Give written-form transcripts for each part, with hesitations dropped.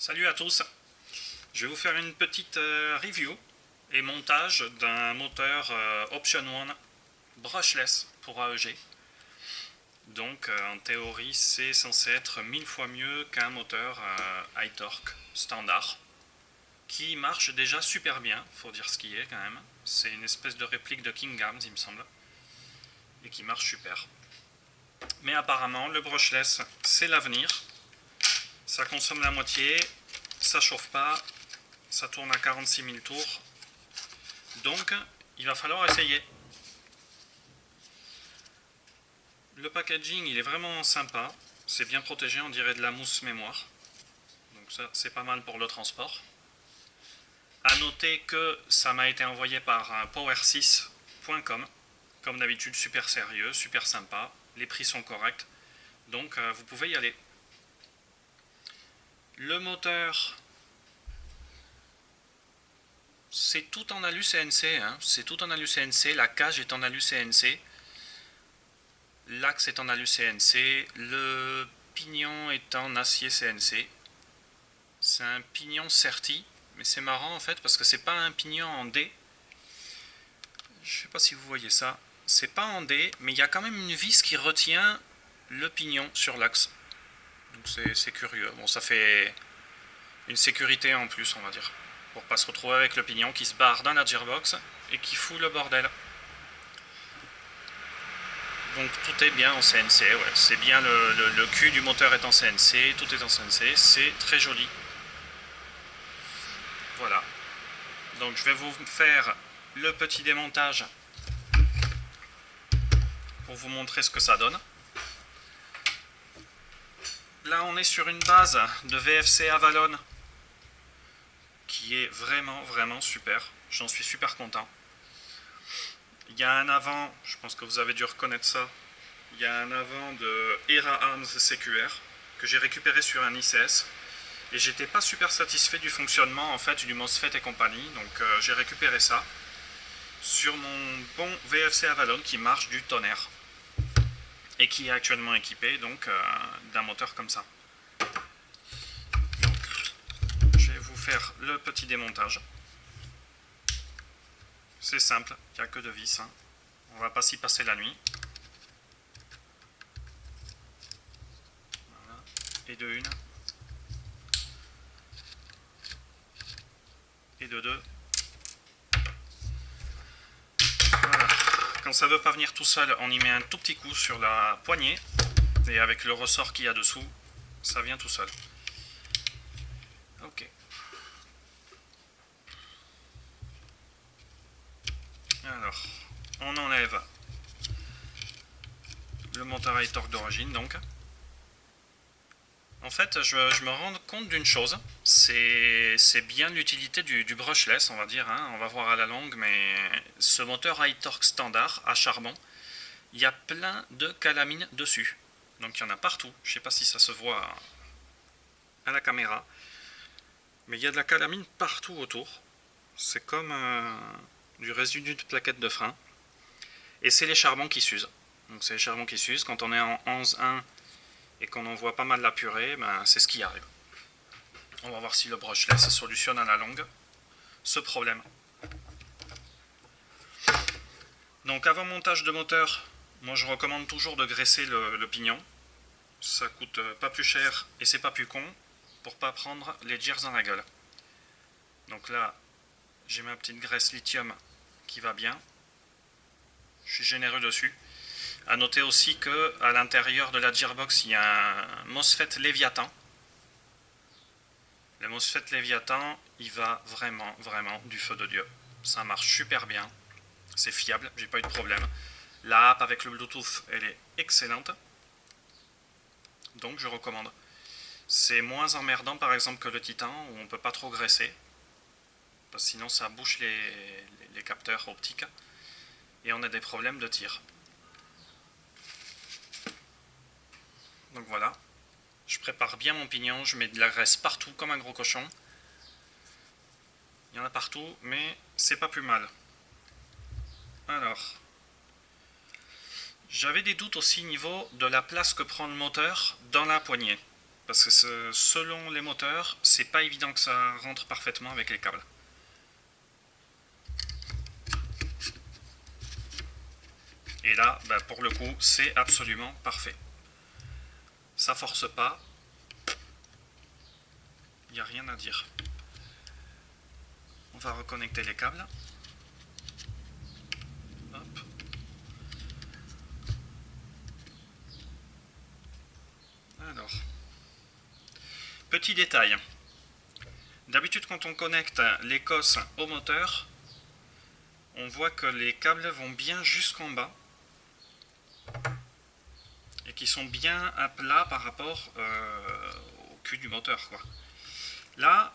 Salut à tous, je vais vous faire une petite review et montage d'un moteur Option One brushless pour AEG. Donc en théorie c'est censé être 1000 fois mieux qu'un moteur high torque standard qui marche déjà super bien, faut dire ce qui est quand même. C'est une espèce de réplique de King Gams il me semble et qui marche super. Mais apparemment le brushless c'est l'avenir, ça consomme la moitié, ça chauffe pas, ça tourne à 46 000 tours, donc il va falloir essayer. Le packaging il est vraiment sympa, c'est bien protégé, on dirait de la mousse mémoire, donc ça c'est pas mal pour le transport. A noter que ça m'a été envoyé par power6.com, comme d'habitude super sérieux, super sympa, les prix sont corrects, donc vous pouvez y aller. Le moteur, c'est tout en alu CNC, hein. C'est tout en alu CNC, la cage est en alu CNC, l'axe est en alu CNC, le pignon est en acier CNC. C'est un pignon serti, mais c'est marrant en fait parce que c'est pas un pignon en D. Je sais pas si vous voyez ça. C'est pas en D, mais il y a quand même une vis qui retient le pignon sur l'axe. Donc c'est curieux. Bon, ça fait une sécurité en plus, on va dire, pour pas se retrouver avec le pignon qui se barre dans la gearbox et qui fout le bordel. Donc tout est bien en CNC, ouais. C'est bien, le cul du moteur est en CNC, tout est en CNC, c'est très joli. Voilà. Donc je vais vous faire le petit démontage pour vous montrer ce que ça donne. Là on est sur une base de VFC Avalon qui est vraiment super. J'en suis super content. Il y a un avant, je pense que vous avez dû reconnaître ça, il y a un avant de Era Arms CQR que j'ai récupéré sur un ICS et j'étais pas super satisfait du fonctionnement en fait du MOSFET et compagnie, donc j'ai récupéré ça sur mon bon VFC Avalon qui marche du tonnerre et qui est actuellement équipé donc d'un moteur comme ça. Donc, je vais vous faire le petit démontage. C'est simple, il n'y a que deux vis, hein. On va pas s'y passer la nuit. Voilà. Et de une. Et de deux. Voilà. Quand ça veut pas venir tout seul, on y met un tout petit coup sur la poignée. Et avec le ressort qu'il y a dessous, ça vient tout seul. Ok. Alors, on enlève le moteur high torque d'origine donc. En fait, je me rends compte d'une chose, c'est bien l'utilité du brushless, on va dire, hein. On va voir à la longue, mais ce moteur high torque standard à charbon, il y a plein de calamines dessus. Donc il y en a partout, je ne sais pas si ça se voit à la caméra, mais il y a de la calamine partout autour. C'est comme du résidu de plaquettes de frein. Et c'est les charbons qui s'usent. Donc c'est les charbons qui s'usent. Quand on est en 11.1 et qu'on envoie pas mal la purée, ben, c'est ce qui arrive. On va voir si le brushless solutionne à la longue ce problème. Donc avant montage de moteur, moi je recommande toujours de graisser le pignon. Ça coûte pas plus cher et c'est pas plus con pour pas prendre les gears dans la gueule. Donc là, j'ai ma petite graisse lithium qui va bien. Je suis généreux dessus. A noter aussi que à l'intérieur de la gearbox, il y a un MOSFET Léviathan. Le MOSFET Léviathan, il va vraiment du feu de Dieu. Ça marche super bien. C'est fiable, j'ai pas eu de problème. La app avec le Bluetooth, elle est excellente. Donc je recommande. C'est moins emmerdant par exemple que le Titan où on peut pas trop graisser. Parce que sinon ça bouche les capteurs optiques. Et on a des problèmes de tir. Donc voilà. Je prépare bien mon pignon, je mets de la graisse partout comme un gros cochon. Il y en a partout, mais c'est pas plus mal. Alors, j'avais des doutes aussi au niveau de la place que prend le moteur dans la poignée. parce que selon les moteurs, c'est pas évident que ça rentre parfaitement avec les câbles. Et là, bah, pour le coup, c'est absolument parfait. Ça force pas. Il n'y a rien à dire. On va reconnecter les câbles. Hop. Alors. Petit détail. D'habitude, quand on connecte les COS au moteur, on voit que les câbles vont bien jusqu'en bas. Et qui sont bien à plat par rapport au cul du moteur, quoi. Là,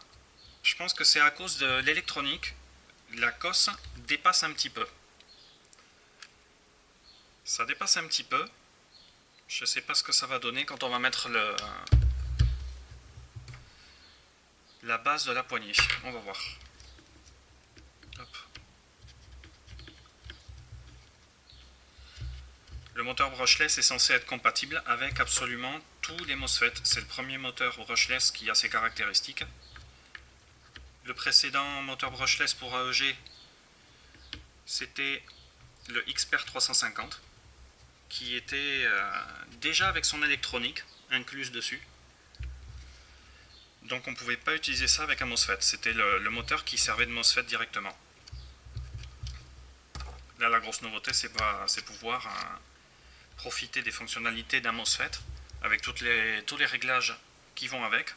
je pense que c'est à cause de l'électronique, la COS dépasse un petit peu. Ça dépasse un petit peu. Je ne sais pas ce que ça va donner quand on va mettre la base de la poignée. On va voir. Hop. Le moteur brushless est censé être compatible avec absolument tous les MOSFET. C'est le premier moteur brushless qui a ces caractéristiques. Le précédent moteur brushless pour AEG, c'était le XPER 350, qui était déjà avec son électronique incluse dessus. Donc on ne pouvait pas utiliser ça avec un MOSFET. C'était le moteur qui servait de MOSFET directement. Là, la grosse nouveauté, c'est pouvoir profiter des fonctionnalités d'un MOSFET avec tous les réglages qui vont avec,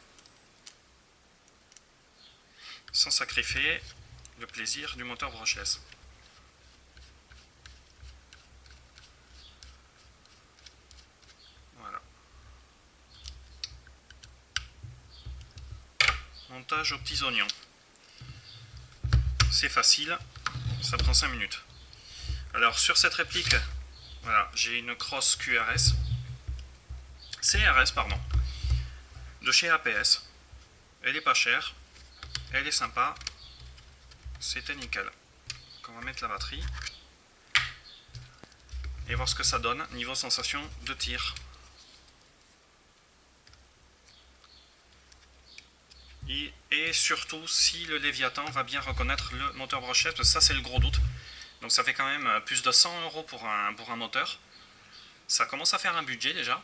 sans sacrifier le plaisir du moteur brushless. Voilà. Montage aux petits oignons. C'est facile, ça prend 5 minutes. Alors sur cette réplique, voilà, j'ai une crosse CRS, pardon, de chez APS. Elle est pas chère, elle est sympa, c'était nickel. Donc on va mettre la batterie et voir ce que ça donne niveau sensation de tir. Et surtout si le Léviathan va bien reconnaître le moteur brushless, parce que ça c'est le gros doute. Donc ça fait quand même plus de 100 € pour un moteur. Ça commence à faire un budget déjà.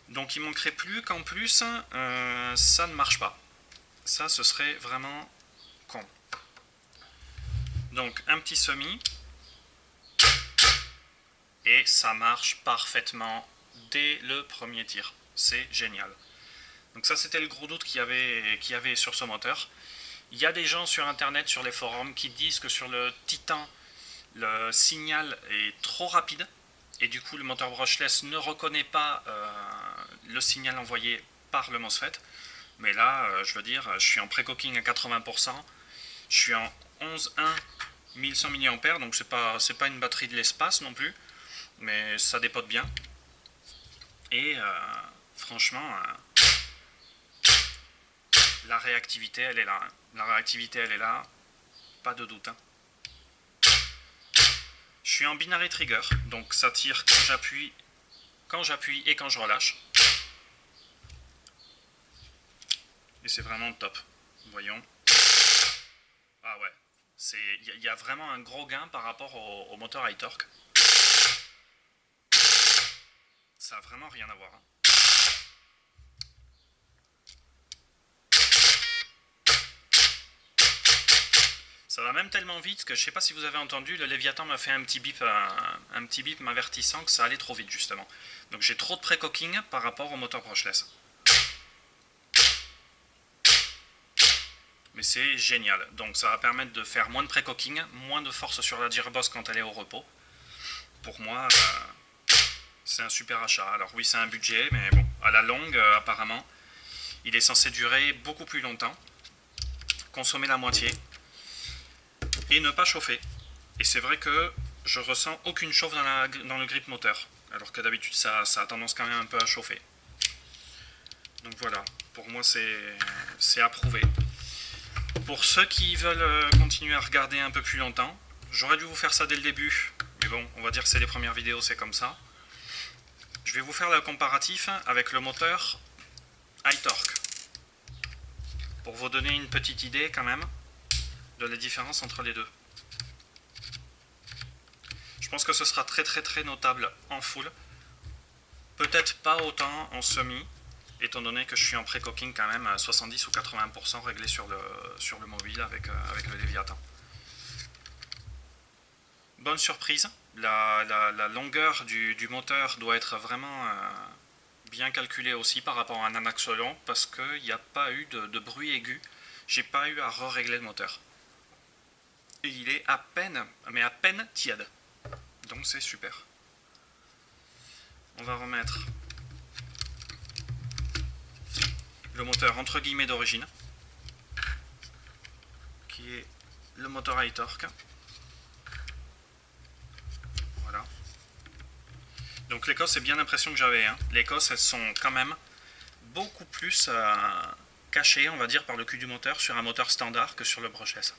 Donc il manquerait plus qu'en plus ça ne marche pas. Ça, ce serait vraiment con. Donc un petit semi. Et ça marche parfaitement dès le premier tir. C'est génial. Donc ça, c'était le gros doute qu'il y avait sur ce moteur. Il y a des gens sur internet, sur les forums, qui disent que sur le Titan, le signal est trop rapide. Et du coup, le moteur brushless ne reconnaît pas le signal envoyé par le MOSFET. Mais là, je veux dire, je suis en pré-cooking à 80%. Je suis en 11.1 1100 mAh, donc c'est pas une batterie de l'espace non plus. Mais ça dépote bien. Et franchement, la réactivité, elle est là. Hein. La réactivité, elle est là. Pas de doute. Hein. Je suis en binary trigger, donc ça tire quand j'appuie et quand je relâche. Et c'est vraiment top. Voyons. Ah ouais. Il y a vraiment un gros gain par rapport au moteur high torque. Ça n'a vraiment rien à voir. Hein. Ça va même tellement vite que je ne sais pas si vous avez entendu, le Léviathan m'a fait un petit bip m'avertissant que ça allait trop vite justement. Donc j'ai trop de pré-cooking par rapport au moteur brushless. Mais c'est génial. Donc ça va permettre de faire moins de pré-cooking, moins de force sur la gearbox quand elle est au repos. Pour moi, c'est un super achat. Alors oui, c'est un budget, mais bon, à la longue, apparemment, il est censé durer beaucoup plus longtemps, consommer la moitié et ne pas chauffer. Et c'est vrai que je ressens aucune chauffe dans le grip moteur, alors que d'habitude ça a tendance quand même un peu à chauffer. Donc voilà, pour moi c'est approuvé. Pour ceux qui veulent continuer à regarder un peu plus longtemps, j'aurais dû vous faire ça dès le début, mais bon, on va dire que c'est les premières vidéos, c'est comme ça. Je vais vous faire le comparatif avec le moteur iTorque. Pour vous donner une petite idée quand même de la différence entre les deux. Je pense que ce sera très notable en full. Peut-être pas autant en semi, étant donné que je suis en pré-cooking quand même à 70 ou 80% réglé sur le mobile avec le Léviathan. Bonne surprise, la longueur du moteur doit être vraiment bien calculée aussi par rapport à un Anaxolon parce qu'il n'y a pas eu de bruit aigu, j'ai pas eu à re-régler le moteur. Et il est à peine tiède, donc c'est super. On va remettre le moteur entre guillemets d'origine, qui est le moteur iTorque. Voilà. Donc l'Écosse, c'est bien l'impression que j'avais. Hein. L'Écosse, elles sont quand même beaucoup plus cachées, on va dire, par le cul du moteur sur un moteur standard que sur le brushless.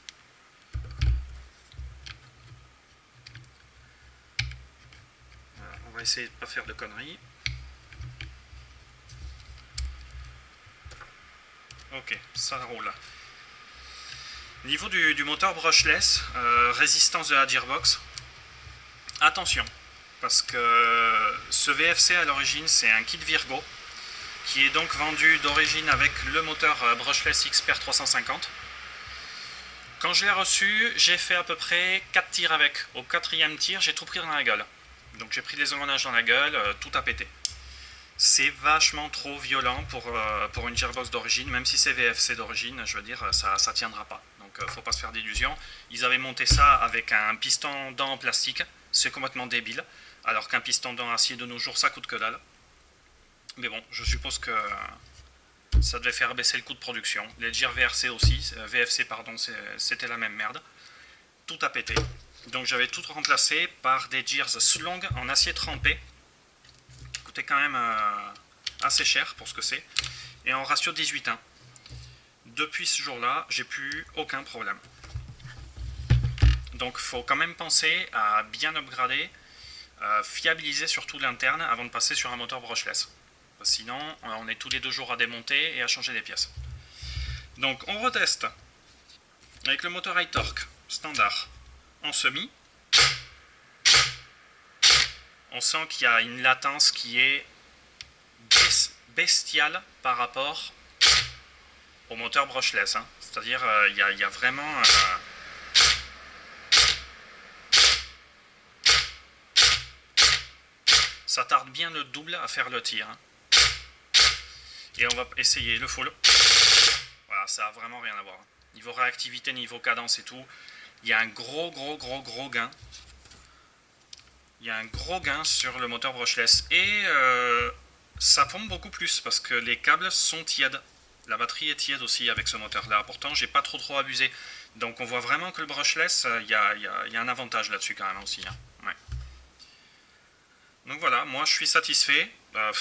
Voilà, on va essayer de ne pas faire de conneries. Ok, ça roule. Niveau du moteur brushless, résistance de la gearbox, attention, parce que ce VFC à l'origine c'est un kit Virgo, qui est donc vendu d'origine avec le moteur brushless XPER 350. Quand je l'ai reçu, j'ai fait à peu près 4 tirs avec. Au 4e tir, j'ai tout pris dans la gueule. Donc j'ai pris des engrenages dans la gueule, tout a pété. C'est vachement trop violent pour une gearbox d'origine, même si c'est VFC d'origine, je veux dire, ça tiendra pas. Donc faut pas se faire d'illusions. Ils avaient monté ça avec un piston dent en plastique, c'est complètement débile, alors qu'un piston dent acier de nos jours, ça coûte que dalle. Mais bon, je suppose que ça devait faire baisser le coût de production. Les gears VFC pardon, c'était la même merde. Tout a pété. Donc j'avais tout remplacé par des gears Slong en acier trempé. Coûtait quand même assez cher pour ce que c'est. Et en ratio 18:1. Depuis ce jour-là, j'ai plus eu aucun problème. Donc il faut quand même penser à bien upgrader, fiabiliser surtout l'interne avant de passer sur un moteur brushless. Sinon, on est tous les 2 jours à démonter et à changer les pièces. Donc on reteste avec le moteur iTorque standard en semi. On sent qu'il y a une latence qui est bestiale par rapport au moteur brushless. Hein. C'est-à-dire il y a vraiment... ça tarde bien le double à faire le tir. Hein. Et on va essayer le full. Voilà, ça a vraiment rien à voir. Niveau réactivité, niveau cadence et tout, il y a un gros gain. Il y a un gros gain sur le moteur brushless. Et ça pompe beaucoup plus parce que les câbles sont tièdes. La batterie est tiède aussi avec ce moteur-là. Pourtant, j'ai pas trop abusé. Donc on voit vraiment que le brushless, il y a un avantage là-dessus quand même aussi. Hein. Ouais. Donc voilà, moi je suis satisfait.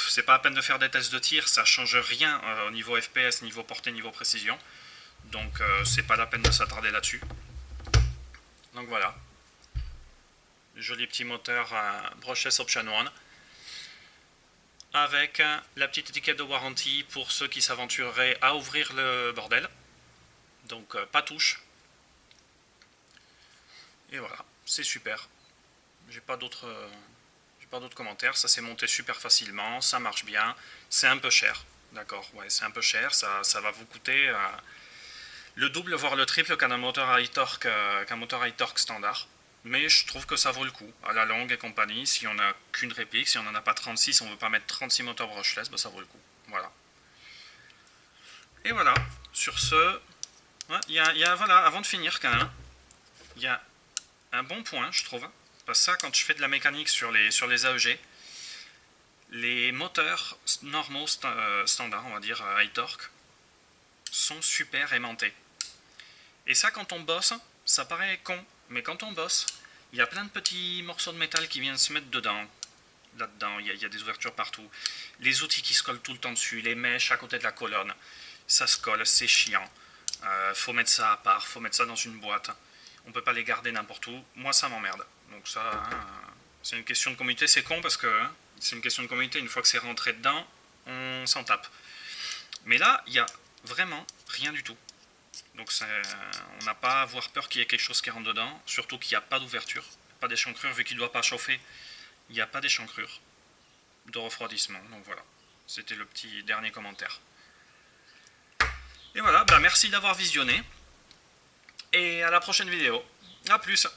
C'est pas à peine de faire des tests de tir, ça change rien au niveau FPS, niveau portée, niveau précision. Donc c'est pas la peine de s'attarder là-dessus. Donc voilà. Joli petit moteur brushless option 1. Avec la petite étiquette de warranty pour ceux qui s'aventureraient à ouvrir le bordel. Donc pas touche. Et voilà, c'est super. J'ai pas d'autres commentaires, ça s'est monté super facilement, ça marche bien, c'est un peu cher, d'accord, ouais, c'est un peu cher, ça va vous coûter le double voire le triple qu'un moteur iTorque standard, mais je trouve que ça vaut le coup, à la longue et compagnie, si on n'a qu'une réplique, si on n'en a pas 36, on ne veut pas mettre 36 moteurs brushless, bah ça vaut le coup, voilà. Et voilà, sur ce, ouais, voilà, avant de finir quand même, il y a un bon point, je trouve. Parce que ça, quand je fais de la mécanique sur les AEG, les moteurs normaux standards, on va dire iTorque, sont super aimantés. Et ça, quand on bosse, ça paraît con, mais quand on bosse, il y a plein de petits morceaux de métal qui viennent se mettre dedans. Là-dedans, il y a des ouvertures partout. Les outils qui se collent tout le temps dessus, les mèches à côté de la colonne, ça se colle, c'est chiant. Faut mettre ça à part, faut mettre ça dans une boîte. On peut pas les garder n'importe où. Moi, ça m'emmerde. Donc ça, hein, c'est une question de communauté. C'est con parce que hein, c'est une question de communauté. Une fois que c'est rentré dedans, on s'en tape. Mais là, il n'y a vraiment rien du tout. Donc on n'a pas à avoir peur qu'il y ait quelque chose qui rentre dedans, surtout qu'il n'y a pas d'ouverture, pas d'échancrure, vu qu'il ne doit pas chauffer, il n'y a pas d'échancrure de refroidissement. Donc voilà, c'était le petit dernier commentaire. Et voilà, bah merci d'avoir visionné, et à la prochaine vidéo. A plus.